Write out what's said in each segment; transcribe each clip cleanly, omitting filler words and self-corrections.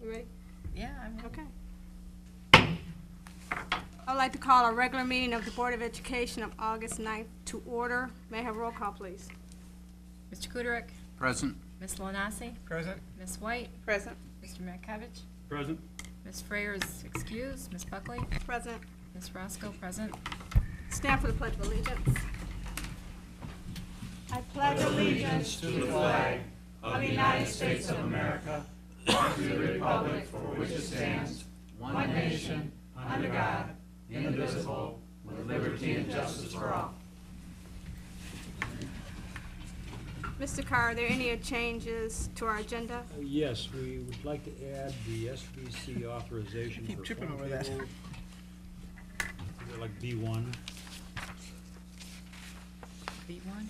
You ready? Yeah, I'm ready. Okay. I'd like to call a regular meeting of the Board of Education of August 9th to order. May I have roll call, please? Mr. Kuderick, Present. Ms. Lanasi, Present. Ms. White, Present. Mr. Markovich, Present. Ms. Freyer is excused, Ms. Buckley, Present. Ms. Roscoe, present. Stand for the Pledge of Allegiance. I pledge allegiance to the flag of the United States of America and to the republic for which it stands, one nation, under God, indivisible, with liberty and justice for all. Mr. Carr, are there any changes to our agenda? Yes, we would like to add the SBC authorization for tripping phone over that. table. Is it like B1? B1.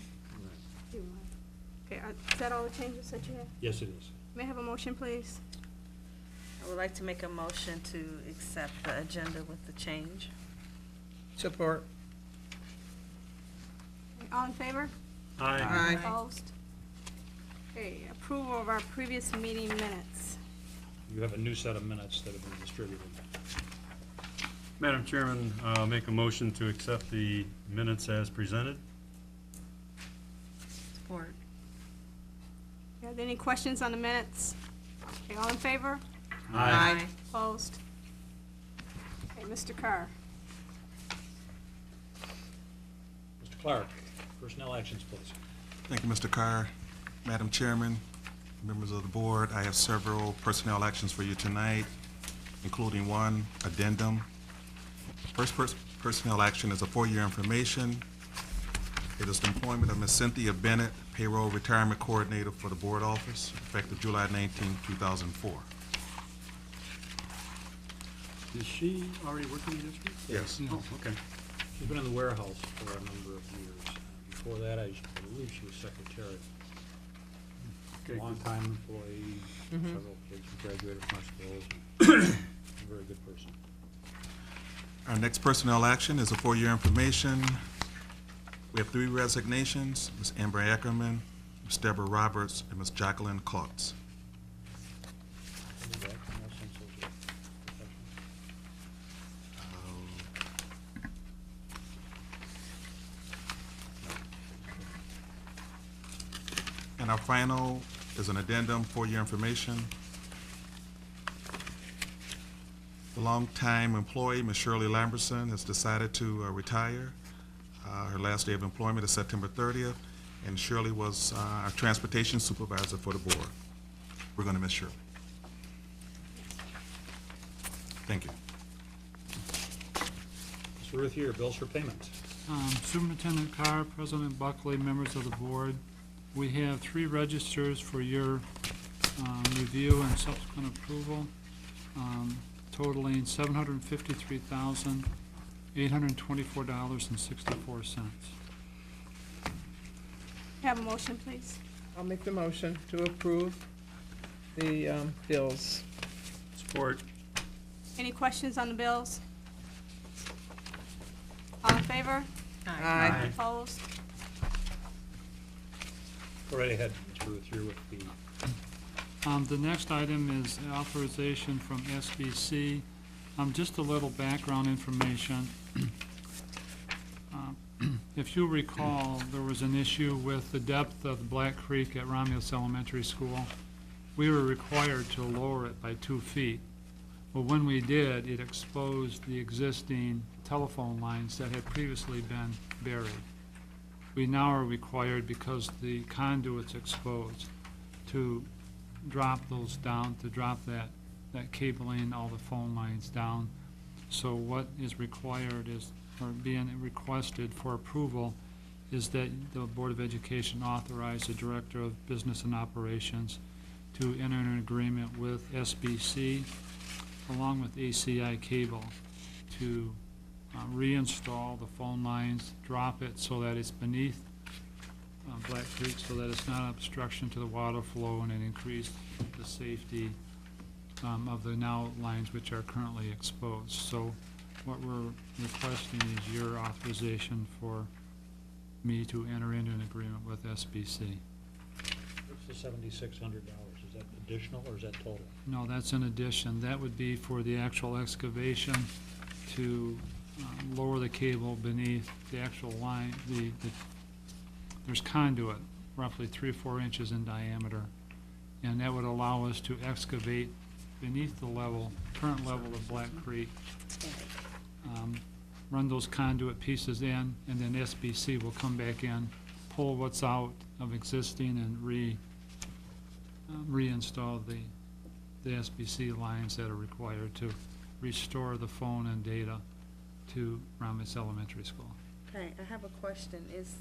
Okay, is that all the changes that you have? Yes, it is. May I have a motion, please? I would like to make a motion to accept the agenda with the change. Support. All in favor? Aye. Opposed? Okay, approval of our previous meeting minutes. You have a new set of minutes that have been distributed. Madam Chairman, make a motion to accept the minutes as presented. Support. Are there any questions on the minutes? Okay, all in favor? Aye. Opposed? Okay, Mr. Carr. Mr. Clark, personnel actions, please. Thank you, Mr. Carr. Madam Chairman, members of the board, I have several personnel actions for you tonight, including one addendum. First personnel action is a 4-year information. It is the employment of Ms. Cynthia Bennett, payroll retirement coordinator for the board office, effective July 19, 2004. Is she already working in district? Yes. Oh, okay. She's been in the warehouse for a number of years. Before that, I believe she was secretary. Okay. Long-time employee, several kids who graduated from our schools. A very good person. Our next personnel action is a 4-year information. We have 3 resignations, Ms. Amber Ackerman, Ms. Deborah Roberts, and Ms. Jacqueline Klotz. Any of that, no sense of professional? And our final is an addendum, 4-year information. The longtime employee, Ms. Shirley Lamberson, has decided to retire. Her last day of employment is September 30th, and Shirley was our transportation supervisor for the board. We're going to miss Shirley. Thank you. Mr. Ruthier, bills for payment. Superintendent Carr, President Buckley, members of the board, we have 3 registers for your review and subsequent approval, totaling $753,824.64. Have a motion, please. I'll make the motion to approve the bills. Support. Any questions on the bills? All in favor? Aye. Opposed? Go right ahead, Mr. Ruthier, with the The next item is authorization from SBC. Just a little background information. If you recall, there was an issue with the depth of the Black Creek at Romulus Elementary School. We were required to lower it by 2 feet. But when we did, it exposed the existing telephone lines that had previously been buried. We now are required, because the conduit's exposed, to drop those down, to drop that cabling, all the phone lines down. So what is required is, or being requested for approval, is that the Board of Education authorize the Director of Business and Operations to enter an agreement with SBC along with ACI Cable to reinstall the phone lines, drop it so that it's beneath Black Creek, so that it's not an obstruction to the water flow, and it increased the safety of the now lines which are currently exposed. So what we're requesting is your authorization for me to enter into an agreement with SBC. What's the $7,600? Is that the additional, or is that total? No, that's in addition. That would be for the actual excavation to lower the cable beneath the actual line. There's conduit, roughly 3 or 4 inches in diameter, and that would allow us to excavate beneath the current level of Black Creek, run those conduit pieces in, and then SBC will come back in, pull what's out of existing and reinstall the SBC lines that are required to restore the phone and data to Romulus Elementary School. Okay, I have a question. Is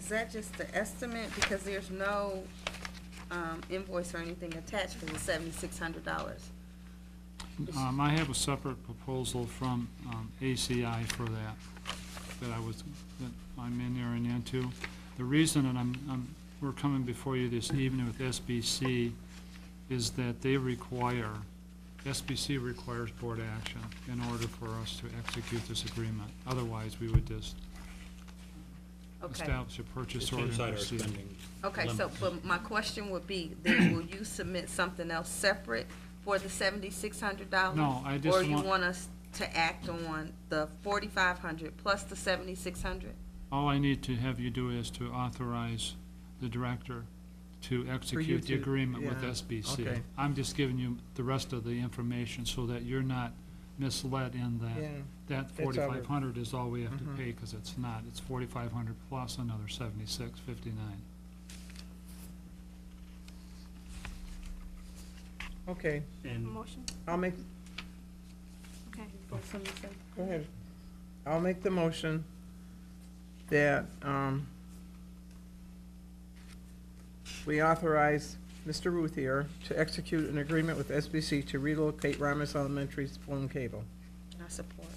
that just the estimate? Because there's no invoice or anything attached for the $7,600. I have a separate proposal from ACI for that I'm in there and into. The reason that we're coming before you this evening with SBC is that SBC requires board action in order for us to execute this agreement. Otherwise, we would just Okay. establish a purchase It's order. and inside our proceed. spending Okay, so, limits. but my question would be, then will you submit something else separate for the $7,600? No, I just Or you want- want us to act on the $4,500 plus the $7,600? All I need to have you do is to authorize the director to execute the to- agreement with yeah, SBC. okay. I'm just giving you the rest of the information so that you're not misled in that Yeah, that That's all we're- 4,500 is all we have to Mhm. pay, because it's not. It's 4,500 plus another 76.59. okay, And Motion, I'll make, okay. go ahead. I'll make the motion that, we authorize Mr. Ruthier to execute an agreement with SBC to relocate Romulus Elementary's phone cable. I support.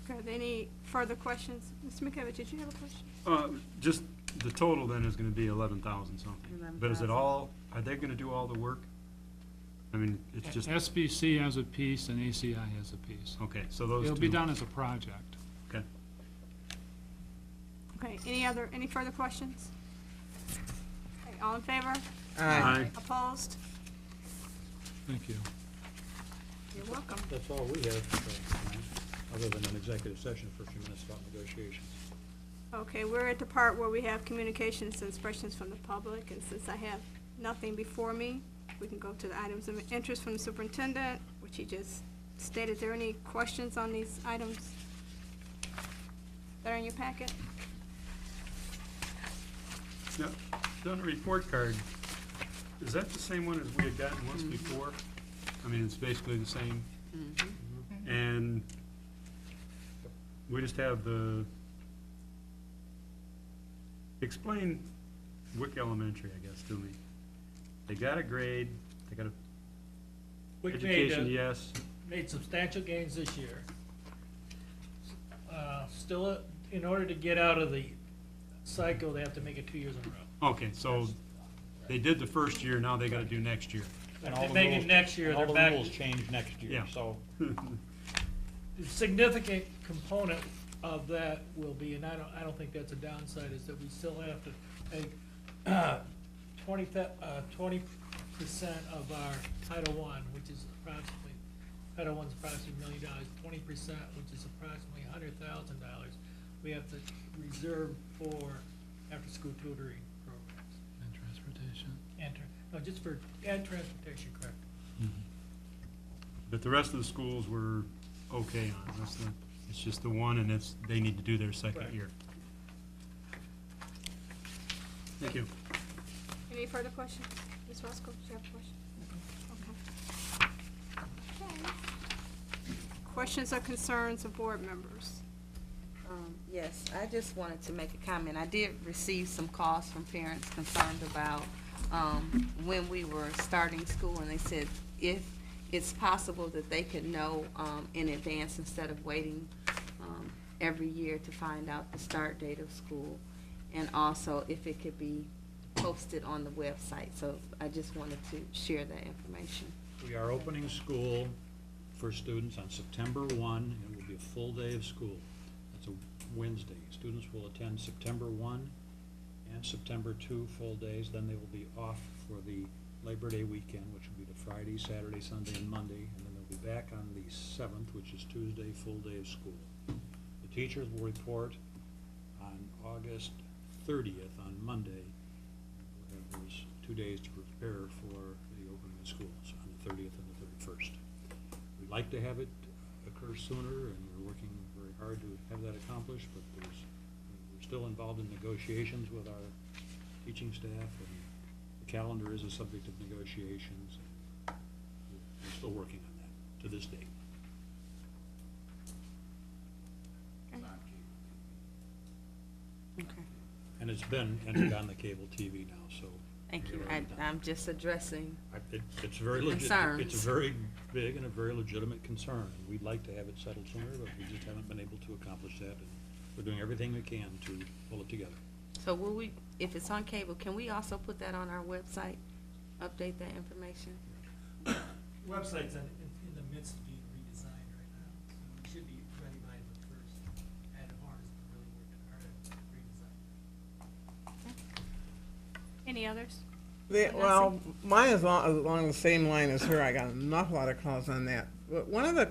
Okay, are there any further questions? Mr. McKevitt, did you have a question? just, the total then is gonna be 11,000 something. But is it 11,000. all, are they gonna do all the work? I mean, it's just, SBC has a piece and ACI has a piece. okay, so those two. It'll be done as a project. Okay. Okay, any further questions? Okay, all in favor? Aye. Opposed? Thank you. You're welcome. That's all we have, tonight, other than an executive session for a few minutes about negotiations. Okay, we're at the part where we have communications and expressions from the public, and since I have nothing before me, we can go to the items of interest from the superintendent, which he just stated. Is there any questions on these items that are in your packet? Now, on the report card, is that the same one as we had gotten once before? I mean, it's basically the same, and we just have explain Wick Elementary, I guess, to me. They got a grade, they got a We education, yes. made substantial gains this year. Still, in order to get out of the cycle, they have to make it 2 years in a row. Okay, so they did the first year, now they gotta do next year. And If all they the make it rules- next year, and they're all back. the rules change next year, Yeah. so. The significant component of that will be, and I don't think that's a downside, is that we still have to take 20% of our Title I, which is approximately, Title I's approximately $1 million, 20%, which is approximately $100,000, we have to reserve for after-school tutoring programs. And transportation. And transportation, correct. But the rest of the schools were okay on, it's just the one, and they need to do their second Right. year. Thank you. Any further questions? Ms. Roscoe, do you have a question? Okay. Questions or concerns of board members? Yes, I just wanted to make a comment. I did receive some calls from parents concerned about when we were starting school, and they said if it's possible that they could know in advance instead of waiting every year to find out the start date of school, and also if it could be posted on the website. So I just wanted to share that information. We are opening school for students on September 1, and it will be a full day of school. That's a Wednesday. Students will attend September 1 and September 2 full days. Then they will be off for the Labor Day weekend, which will be the Friday, Saturday, Sunday, and Monday. And then they'll be back on the 7th, which is Tuesday, full day of school. The teachers will report on August 30th, on Monday. There's 2 days to prepare for the opening of schools, on the 30th and the 31st. We'd like to have it occur sooner, and we're working very hard to have that accomplished, but we're still involved in negotiations with our teaching staff, and the calendar is a subject of negotiations. We're still working on that to this date. Okay. And it's been entered on the cable TV now, so. Thank you. you're already done. I'm just addressing, It's very legit, Concerns. it's a very big and a very legitimate concern, and we'd like to have it settled sooner, but we just haven't been able to accomplish that, and we're doing everything we can to pull it together. so will we, if it's on cable, can we also put that on our website? Update that information? Website's in the midst of being redesigned right now, so we should be ready by the first. Adam Horn has been really working hard at redesign. Any others? Well, mine is along the same line as her. I got an awful lot of calls on that. But one of the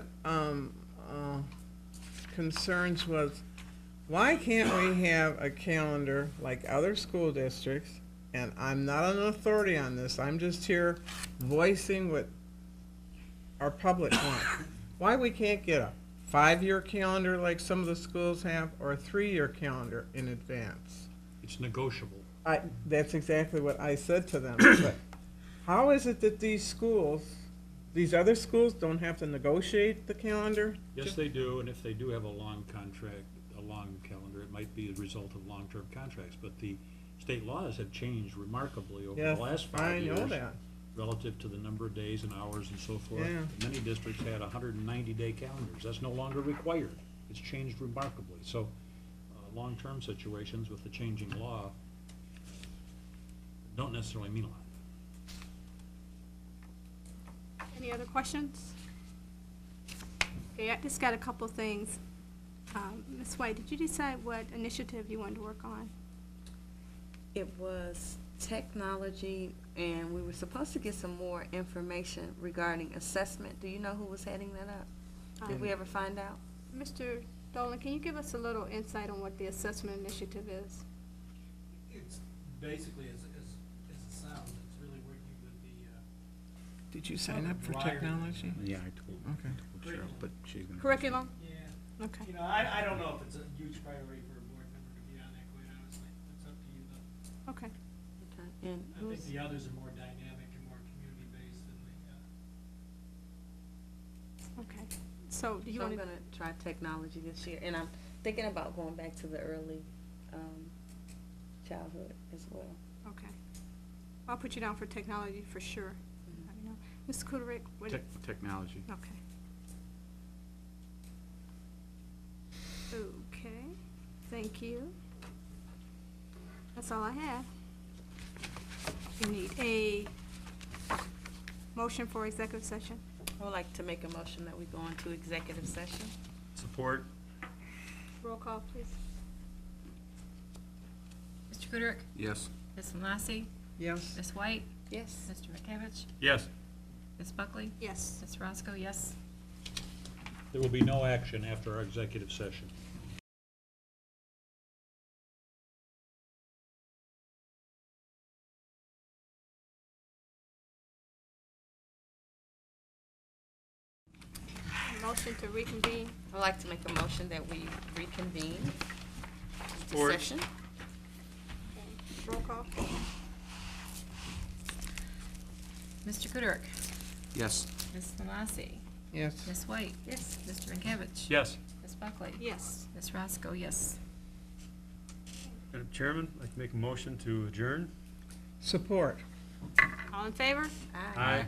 concerns was, why can't we have a calendar like other school districts? And I'm not an authority on this. I'm just here voicing what our public wants. Why we can't get a 5-year calendar like some of the schools have, or a 3-year calendar in advance? It's negotiable. That's exactly what I said to them. But how is it that these schools, these other schools, don't have to negotiate the calendar? Yes, they do, and if they do have a long contract, a long calendar, it might be a result of long-term contracts, but the state laws have changed remarkably over Yes, the last 5 I years. know that. Relative to the number of days and hours and so forth. Yeah. Many districts had 190-day calendars. That's no longer required. It's changed remarkably. So, long-term situations with the changing law don't necessarily mean a lot. Any other questions? Okay, I just got a couple things. Ms. White, did you decide what initiative you wanted to work on? It was technology, and we were supposed to get some more information regarding assessment. Do you know who was heading that up? Did we ever find out? Mr. Dolan, can you give us a little insight on what the assessment initiative is? It's basically, as it sounds, it's really working with the, Did you sign up for Wired. technology? Yeah, I told Okay. Cheryl, but she's gonna. Curriculum? yeah. Okay. You know, I don't know if it's a huge priority for a board member to be on that, quite honestly. It's up to you, though. Okay. Okay. And I who's, think the others are more dynamic and more community-based than the, Okay. So do you so I'm want to, gonna try technology this year, and I'm thinking about going back to the early, childhood as well. okay. I'll put you down for technology for sure. Let me know. Ms. Kuderick, what? Technology. Okay. Okay, thank you. That's all I have. You need a motion for executive session. I would like to make a motion that we go into executive session. Support. Roll call, please. Mr. Kuderick? Yes. Ms. Lassie? Yes. Ms. White? Yes. Mr. McCavich? Yes. Ms. Buckley? Yes. Ms. Roscoe, yes. There will be no action after our executive session. Motion to reconvene. I'd like to make a motion that we reconvene the Support. session. Roll call. Mr. Kuderick? Yes. Ms. Lassie? Yes. Ms. White? Yes. Mr. McCavich? Yes. Ms. Buckley? Yes. Ms. Roscoe, yes. Madam Chairman, I'd like to make a motion to adjourn. Support. All in favor? Aye. Aye.